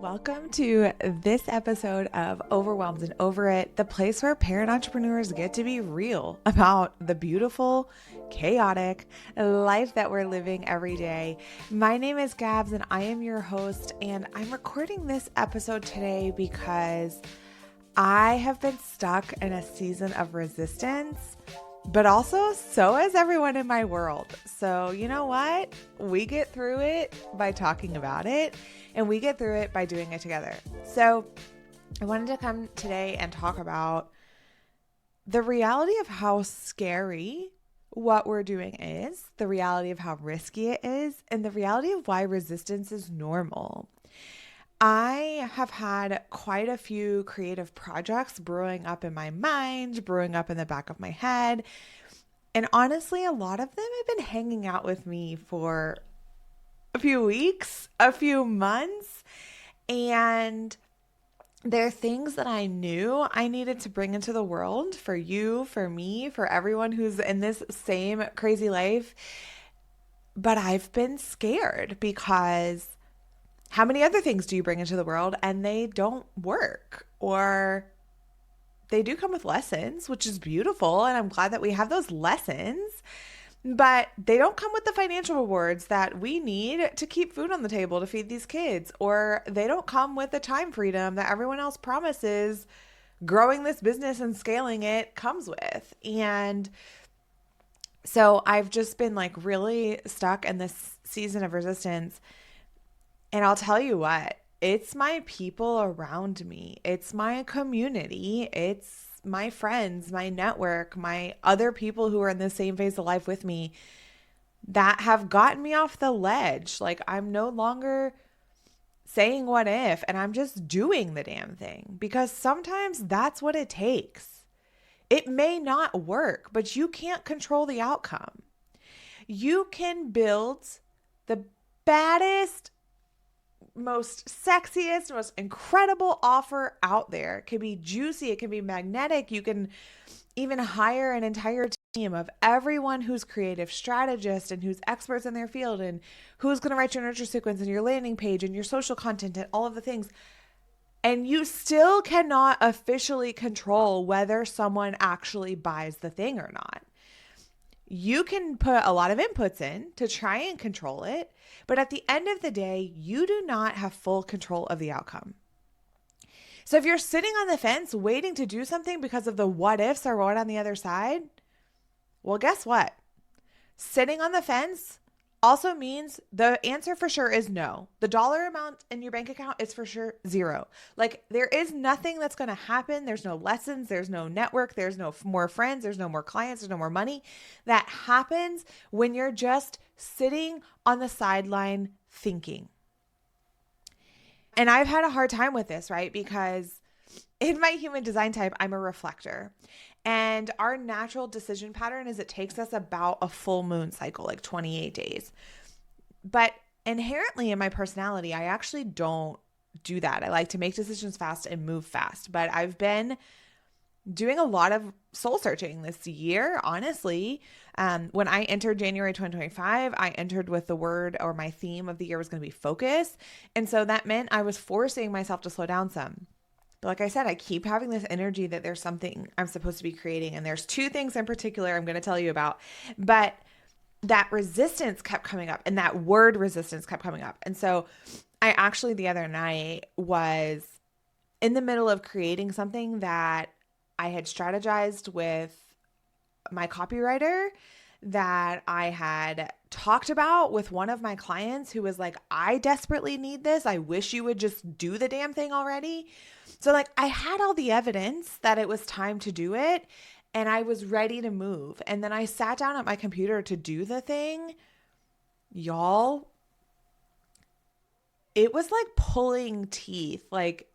Welcome to this episode of Overwhelmed and Over It, the place where parent entrepreneurs get to be real about the beautiful, chaotic life that we're living every day. My name is Gabs and I am your host, and I'm recording this episode today because I have been stuck in a season of resistance, but also so has everyone in my world. So you know what? We get through it by talking about it, and we get through it by doing it together. So I wanted to come today and talk about the reality of how scary what we're doing is, the reality of how risky it is, and the reality of why resistance is normal. I have had quite a few creative projects brewing up in my mind, brewing up in the back of my head. And honestly, a lot of them have been hanging out with me for a few weeks, a few months. And they're things that I knew I needed to bring into the world for you, for me, for everyone who's in this same crazy life. But I've been scared because how many other things do you bring into the world and they don't work, or they do come with lessons, which is beautiful. And I'm glad that we have those lessons, but they don't come with the financial rewards that we need to keep food on the table to feed these kids, or they don't come with the time freedom that everyone else promises growing this business and scaling it comes with. And so I've just been like really stuck in this season of resistance. And I'll tell you what, it's my people around me. It's my community. It's my friends, my network, my other people who are in the same phase of life with me that have gotten me off the ledge. Like, I'm no longer saying what if, and I'm just doing the damn thing, because sometimes that's what it takes. It may not work, but you can't control the outcome. You can build the baddest, most sexiest, most incredible offer out there. It can be juicy. It can be magnetic. You can even hire an entire team of everyone who's creative strategist and who's experts in their field and who's going to write your nurture sequence and your landing page and your social content and all of the things. And you still cannot officially control whether someone actually buys the thing or not. You can put a lot of inputs in to try and control it, but at the end of the day, you do not have full control of the outcome. So if you're sitting on the fence waiting to do something because of the what ifs are right on the other side, well, guess what? Sitting on the fence also means the answer for sure is no. The dollar amount in your bank account is for sure zero. Like, there is nothing that's going to happen. There's no lessons. There's no network. There's no more friends. There's no more clients. There's no more money. That happens when you're just sitting on the sideline thinking. And I've had a hard time with this, right? Because in my human design type, I'm a reflector. And our natural decision pattern is it takes us about a full moon cycle, like 28 days. But inherently in my personality, I actually don't do that. I like to make decisions fast and move fast. But I've been doing a lot of soul searching this year, honestly. When I entered January 2025, I entered with the word, or my theme of the year was going to be focus. And so that meant I was forcing myself to slow down some. But like I said, I keep having this energy that there's something I'm supposed to be creating. And there's two things in particular I'm going to tell you about. But that resistance kept coming up, and that word resistance kept coming up. And so I actually the other night was in the middle of creating something that I had strategized with my copywriter, that I had talked about with one of my clients who was like, I desperately need this. I wish you would just do the damn thing already. So like, I had all the evidence that it was time to do it, and I was ready to move. And then I sat down at my computer to do the thing. Y'all, it was like pulling teeth. Like,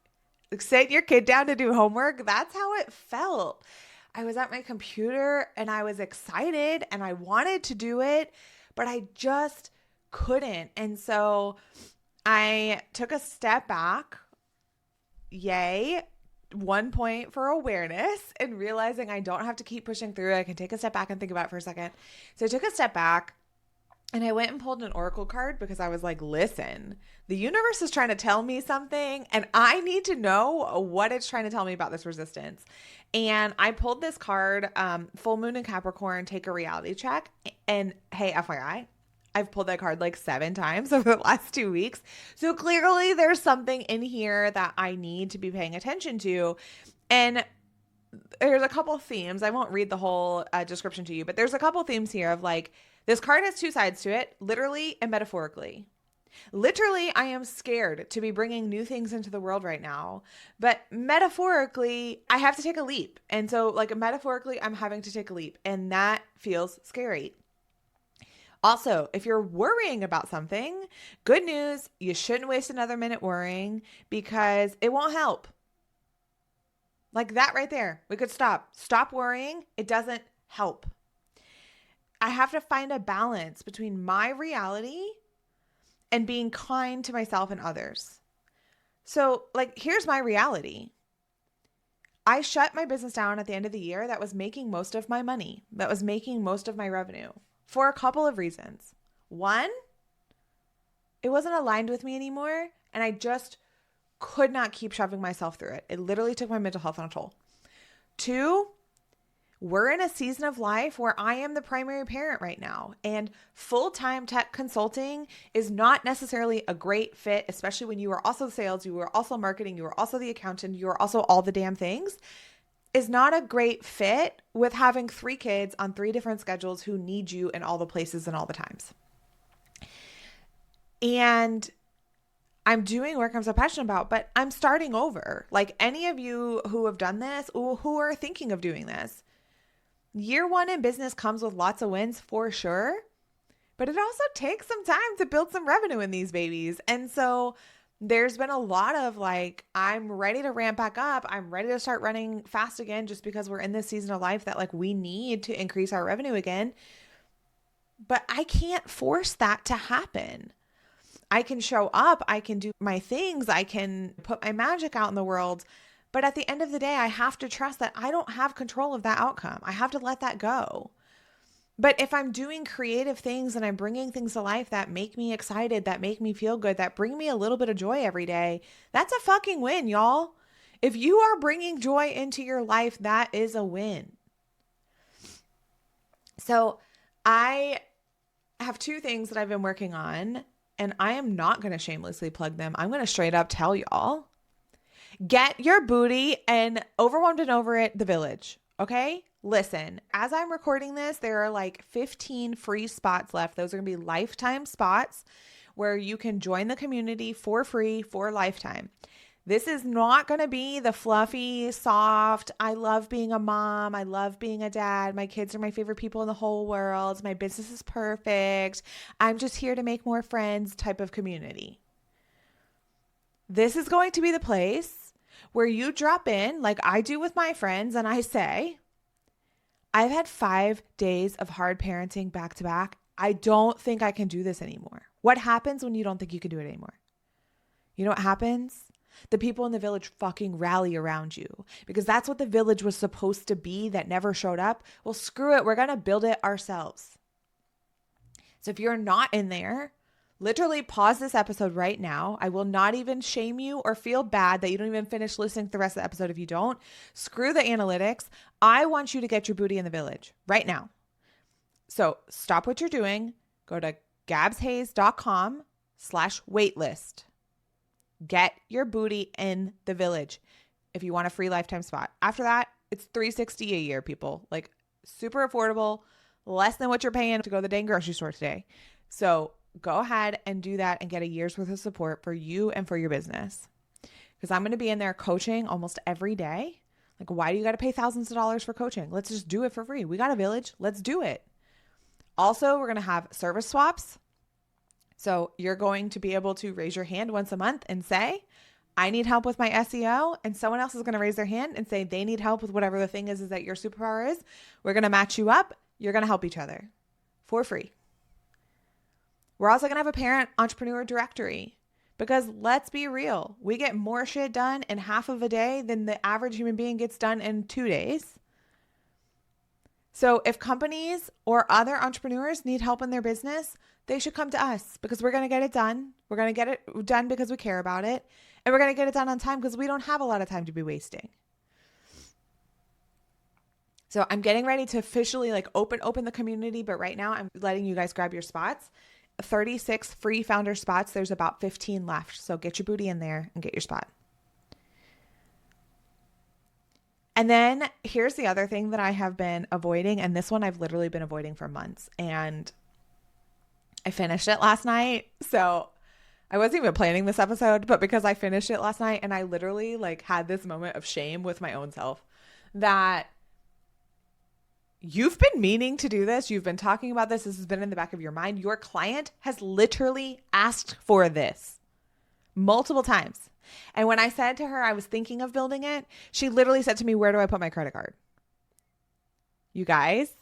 sitting your kid down to do homework. That's how it felt. I was at my computer and I was excited and I wanted to do it, but I just couldn't. And so I took a step back. Yay. 1 point for awareness and realizing I don't have to keep pushing through. I can take a step back and think about it for a second. So I took a step back And I went and pulled an oracle card because I was like, listen, the universe is trying to tell me something and I need to know what it's trying to tell me about this resistance. And I pulled this card, full moon in Capricorn, take a reality check. And hey, FYI, I've pulled that card like 7 times over the last 2 weeks. So clearly there's something in here that I need to be paying attention to. And there's a couple themes. I won't read the whole description to you, but there's a couple themes here of like, this card has 2 sides to it, literally and metaphorically. Literally, I am scared to be bringing new things into the world right now. But metaphorically, I have to take a leap. And so like metaphorically, I'm having to take a leap. And that feels scary. Also, if you're worrying about something, good news, you shouldn't waste another minute worrying because it won't help. Like that right there. We could stop. Stop worrying. It doesn't help. I have to find a balance between my reality and being kind to myself and others. So, like, here's my reality. I shut my business down at the end of the year that was making most of my money, that was making most of my revenue for a couple of reasons. One, it wasn't aligned with me anymore, and I just could not keep shoving myself through it. It literally took my mental health on a toll. 2, we're in a season of life where I am the primary parent right now, and full-time tech consulting is not necessarily a great fit, especially when you are also sales, you are also marketing, you are also the accountant, you are also all the damn things, is not a great fit with having 3 kids on 3 different schedules who need you in all the places and all the times. And I'm doing work I'm so passionate about, but I'm starting over. Like any of you who have done this or who are thinking of doing this, year 1 in business comes with lots of wins for sure, but it also takes some time to build some revenue in these babies. And so there's been a lot of like, I'm ready to ramp back up. I'm ready to start running fast again just because we're in this season of life that like we need to increase our revenue again. But I can't force that to happen. I can show up, I can do my things, I can put my magic out in the world. But at the end of the day, I have to trust that I don't have control of that outcome. I have to let that go. But if I'm doing creative things and I'm bringing things to life that make me excited, that make me feel good, that bring me a little bit of joy every day, that's a fucking win, y'all. If you are bringing joy into your life, that is a win. So I have 2 things that I've been working on, and I am not going to shamelessly plug them. I'm going to straight up tell y'all. Get your booty and Overwhelmed and Over It, the village. Okay? Listen, as I'm recording this, there are like 15 free spots left. Those are going to be lifetime spots where you can join the community for free for a lifetime. This is not going to be the fluffy, soft, I love being a mom, I love being a dad, my kids are my favorite people in the whole world, my business is perfect, I'm just here to make more friends type of community. This is going to be the place where you drop in like I do with my friends and I say, I've had 5 days of hard parenting back to back. I don't think I can do this anymore. What happens when you don't think you can do it anymore? You know what happens? The people in the village fucking rally around you because that's what the village was supposed to be that never showed up. Well, screw it. We're going to build it ourselves. So if you're not in there, literally pause this episode right now. I will not even shame you or feel bad that you don't even finish listening to the rest of the episode if you don't. Screw the analytics. I want you to get your booty in the village right now. So stop what you're doing. Go to gabshayes.com/waitlist. Get your booty in the village if you want a free lifetime spot. After that, it's $360 a year, people. Like super affordable, less than what you're paying to go to the dang grocery store today. So go ahead and do that and get a year's worth of support for you and for your business. Because I'm going to be in there coaching almost every day. Like, why do you got to pay thousands of dollars for coaching? Let's just do it for free. We got a village. Let's do it. Also, we're going to have service swaps. So you're going to be able to raise your hand once a month and say, I need help with my SEO. And someone else is going to raise their hand and say they need help with whatever the thing is that your superpower is. We're going to match you up. You're going to help each other for free. We're also going to have a parent entrepreneur directory because let's be real. We get more shit done in half of a day than the average human being gets done in 2 days. So if companies or other entrepreneurs need help in their business, they should come to us because we're going to get it done. We're going to get it done because we care about it. And we're going to get it done on time because we don't have a lot of time to be wasting. So I'm getting ready to officially open the community. But right now I'm letting you guys grab your spots. 36 free founder spots. There's about 15 left. So get your booty in there and get your spot. And then here's the other thing that I have been avoiding. And this one I've literally been avoiding for months. And I finished it last night. So I wasn't even planning this episode, but because I finished it last night and I literally had this moment of shame with my own self that you've been meaning to do this. You've been talking about this. This has been in the back of your mind. Your client has literally asked for this multiple times. And when I said to her I was thinking of building it, she literally said to me, "Where do I put my credit card?" You guys,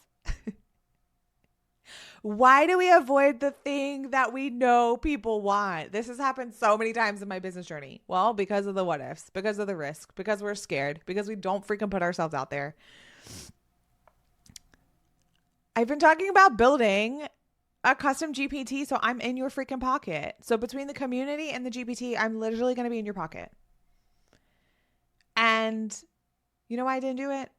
why do we avoid the thing that we know people want? This has happened so many times in my business journey. Well, because of the what ifs, because of the risk, because we're scared, because we don't freaking put ourselves out there. I've been talking about building a custom GPT, so I'm in your freaking pocket. So between the community and the GPT, I'm literally going to be in your pocket. And you know why I didn't do it?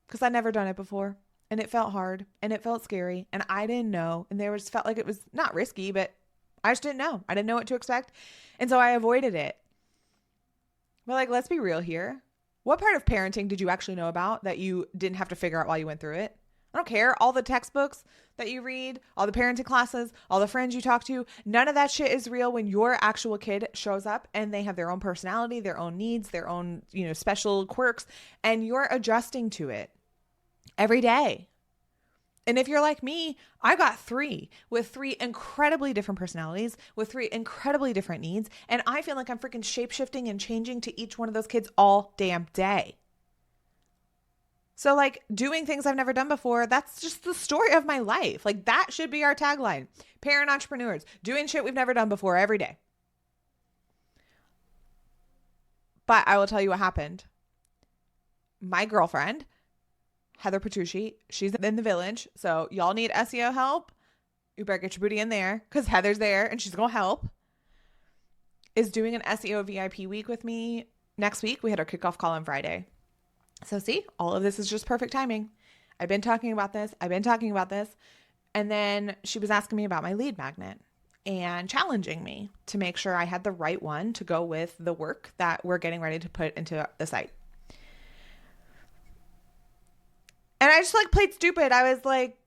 Because I'd never done it before. And it felt hard and it felt scary. And I didn't know. And felt like it was not risky, but I just didn't know. I didn't know what to expect. And so I avoided it. But let's be real here. What part of parenting did you actually know about that you didn't have to figure out while you went through it? I don't care. All the textbooks that you read, all the parenting classes, all the friends you talk to, none of that shit is real when your actual kid shows up and they have their own personality, their own needs, their own, special quirks, and you're adjusting to it every day. And if you're like me, I got 3 with 3 incredibly different personalities, with 3 incredibly different needs. And I feel like I'm freaking shape-shifting and changing to each one of those kids all damn day. So doing things I've never done before, that's just the story of my life. That should be our tagline. Parent entrepreneurs, doing shit we've never done before every day. But I will tell you what happened. My girlfriend, Heather Petrucci, she's in the village. So y'all need SEO help. You better get your booty in there because Heather's there and she's going to help. Is doing an SEO VIP week with me next week. We had our kickoff call on Friday. So see, all of this is just perfect timing. I've been talking about this. And then she was asking me about my lead magnet and challenging me to make sure I had the right one to go with the work that we're getting ready to put into the site. And I just played stupid. I was like,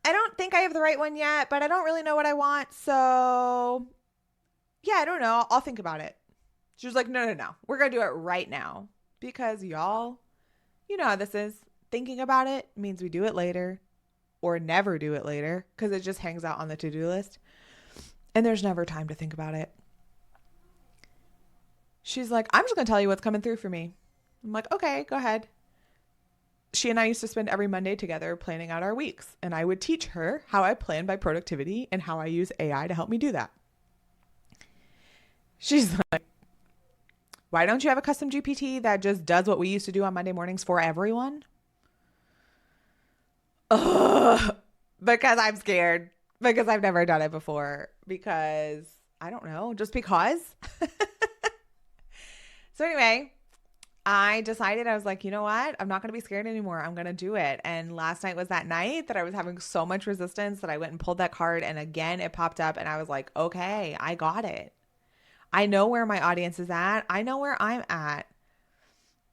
I don't think I have the right one yet, but I don't really know what I want. So yeah, I don't know. I'll think about it. She was like, no. We're going to do it right now because y'all, you know how this is. Thinking about it means we do it later or never do it later because it just hangs out on the to-do list. And there's never time to think about it. She's like, I'm just going to tell you what's coming through for me. I'm like, okay, go ahead. She and I used to spend every Monday together planning out our weeks. And I would teach her how I plan by productivity and how I use AI to help me do that. She's like, why don't you have a custom GPT that just does what we used to do on Monday mornings for everyone? Ugh, because I'm scared. Because I've never done it before. Because, I don't know, just because. So anyway, I decided, I was like, you know what? I'm not going to be scared anymore. I'm going to do it. And last night was that night that I was having so much resistance that I went and pulled that card. And again, it popped up and I was like, okay, I got it. I know where my audience is at. I know where I'm at.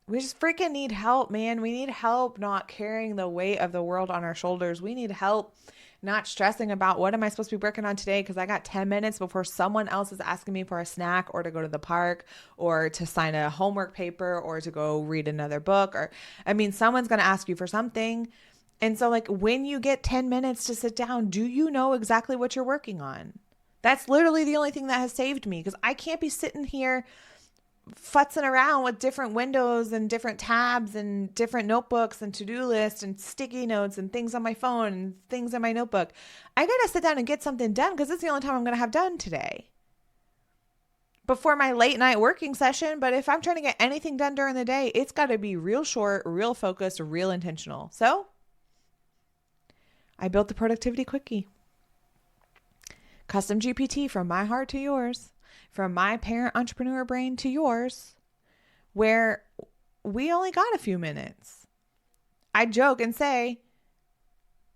We just freaking need help, man. We need help not carrying the weight of the world on our shoulders. We need help not stressing about what am I supposed to be working on today because I got 10 minutes before someone else is asking me for a snack or to go to the park or to sign a homework paper or to go read another book. Someone's going to ask you for something. And so when you get 10 minutes to sit down, do you know exactly what you're working on? That's literally the only thing that has saved me because I can't be sitting here futzing around with different windows and different tabs and different notebooks and to-do lists and sticky notes and things on my phone and things in my notebook. I got to sit down and get something done because it's the only time I'm going to have done today before my late night working session. But if I'm trying to get anything done during the day, it's got to be real short, real focused, real intentional. So I built the Productivity Quickie. Custom GPT from my heart to yours, from my parent entrepreneur brain to yours, where we only got a few minutes. I joke and say,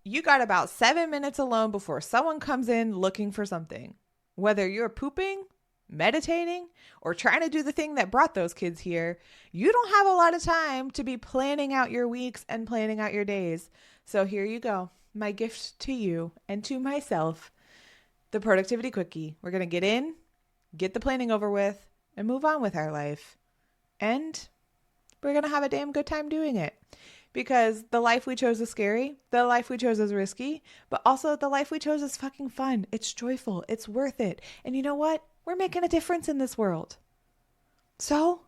you got about 7 minutes alone before someone comes in looking for something. Whether you're pooping, meditating, or trying to do the thing that brought those kids here, you don't have a lot of time to be planning out your weeks and planning out your days. So here you go. My gift to you and to myself, the Productivity Quickie. We're going to get in, get the planning over with, and move on with our life. And we're going to have a damn good time doing it. Because the life we chose is scary, the life we chose is risky, but also the life we chose is fucking fun. It's joyful. It's worth it. And you know what? We're making a difference in this world. So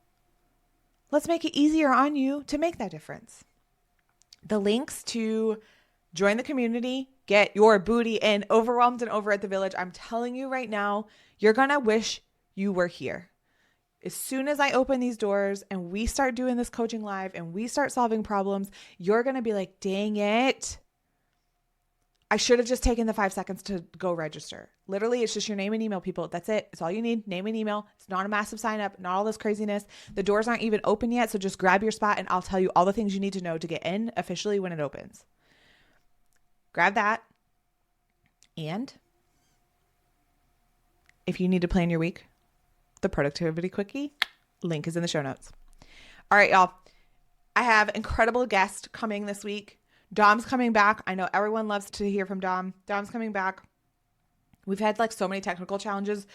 let's make it easier on you to make that difference. The links to join the community, get your booty in Overwhelmed and Over at the Village. I'm telling you right now, you're going to wish you were here. As soon as I open these doors and we start doing this coaching live and we start solving problems, you're going to be like, dang it. I should have just taken the 5 seconds to go register. Literally, it's just your name and email, people. That's it. It's all you need. Name and email. It's not a massive sign up, not all this craziness. The doors aren't even open yet. So just grab your spot and I'll tell you all the things you need to know to get in officially when it opens. Grab that. And if you need to plan your week, the Productivity Quickie link is in the show notes. All right, y'all. I have incredible guests coming this week. Dom's coming back. I know everyone loves to hear from Dom. Dom's coming back. We've had like so many technical challenges.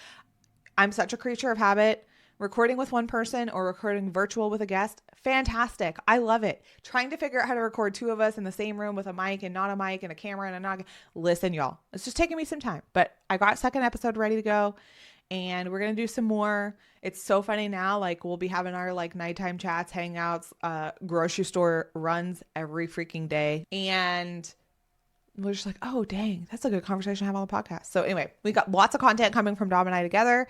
I'm such a creature of habit. Recording with one person or recording virtual with a guest, fantastic. I love it. Trying to figure out how to record two of us in the same room with a mic and not a mic and a camera and a not. Listen, y'all, it's just taking me some time, but I got second episode ready to go. And we're going to do some more. It's so funny now. Like we'll be having our like nighttime chats, hangouts, grocery store runs every freaking day. And we're just like, oh, dang, that's a good conversation to have on the podcast. So anyway, we got lots of content coming from Dom and I together.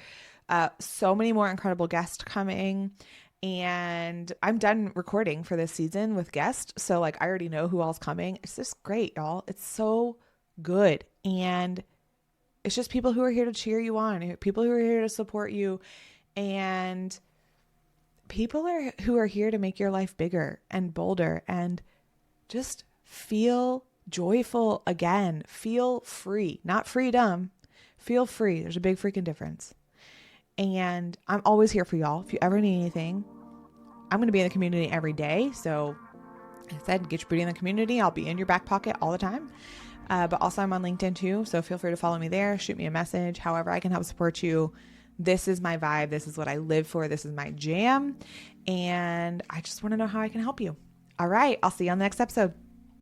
So many more incredible guests coming. And I'm done recording for this season with guests. So like, I already know who all's coming. It's just great, y'all. It's so good. And it's just people who are here to cheer you on, people who are here to support you, and people who are here to make your life bigger and bolder and just feel joyful again. Feel free, not freedom. Feel free. There's a big freaking difference. And I'm always here for y'all. If you ever need anything, I'm going to be in the community every day. So like I said, get your booty in the community. I'll be in your back pocket all the time. But also I'm on LinkedIn too. So feel free to follow me there. Shoot me a message. However I can help support you. This is my vibe. This is what I live for. This is my jam. And I just want to know how I can help you. All right. I'll see you on the next episode.